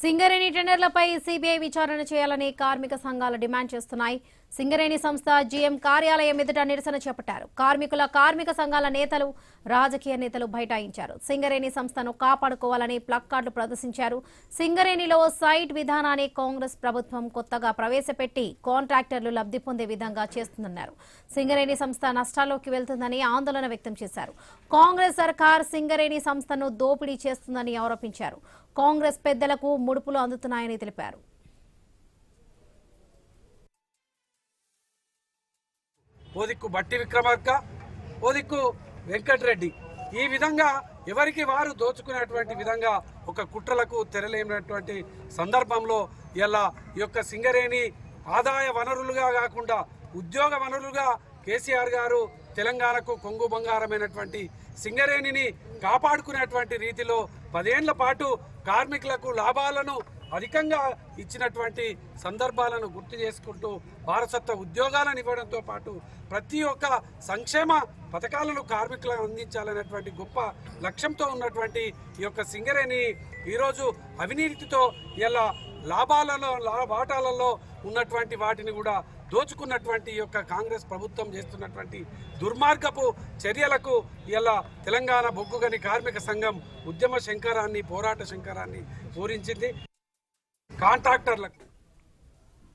Singareni టెండర్లపై CBI విచారణ చేయాలని కార్మిక సంఘాలు డిమాండ్ చేస్తున్నాయి. సింగరేణి సంస్థ జీఎం కార్యాలయం ఎదుట నిరసన చేపట్టారు. కార్మిక సంఘాల నేతలు, రాజకీయ నేతలు బైఠాయించారు. సింగరేణి సంస్థను కాపాడుకోవాలని ప్లక్కార్డులు ప్రదర్శించారు. సింగరేణిలో సైట్ విధానాన్ని కాంగ్రెస్ ప్రభుత్వం కొత్తగా ప్రవేశపెట్టి కాంట్రాక్టర్లు లబ్ధి పొందే విధంగా చేస్తుందన్నారు. సింగరేణి సంస్థ నష్టాల్లోకి వెళ్తుందని ఆందోళన వ్యక్తం చేశారు. కాంగ్రెస్ సర్కార్ సింగరేణి సంస్థను దోపిడీ చేస్తుందని ఆరోపించారు. కాంగ్రెస్ పెద్దలకు ముడుపులు అందుతున్నాయని తెలిపారు. ఓదిక్కు బట్టి విక్రమార్క, ఓదిక్కు వెంకటరెడ్డి, ఈ విధంగా ఎవరికి వారు దోచుకునేటువంటి విధంగా ఒక కుట్రలకు తెరలేనటువంటి సందర్భంలో ఇలా ఈ యొక్క సింగరేణి ఆదాయ వనరులుగా కాకుండా ఉద్యోగ వనరులుగా కేసీఆర్ గారు తెలంగాణకు కొంగు బంగారమైనటువంటి సింగరేణిని కాపాడుకునేటువంటి రీతిలో 10 ఏళ్ల పాటు కార్మికులకు లాభాలను అధికంగా ఇచ్చినటువంటి సందర్భాలను గుర్తు చేసుకుంటూ వారసత్వ ఉద్యోగాలను ఇవ్వడంతో పాటు ప్రతి ఒక్క సంక్షేమ పథకాలను కార్మికులకు అందించాలనేటువంటి గొప్ప లక్ష్యంతో ఉన్నటువంటి ఈ యొక్క సింగరేణి ఈరోజు అవినీతితో ఇలా వాటాలలో ఉన్నటువంటి వాటిని కూడా దోచుకున్నటువంటి ఈ యొక్క కాంగ్రెస్ ప్రభుత్వం చేస్తున్నటువంటి దుర్మార్గపు చర్యలకు ఇలా తెలంగాణ బొగ్గుగని కార్మిక సంఘం ఉద్యమ శంకరాన్ని, పోరాట శంకరాన్ని పూరించింది. కాంట్రాక్టర్లకు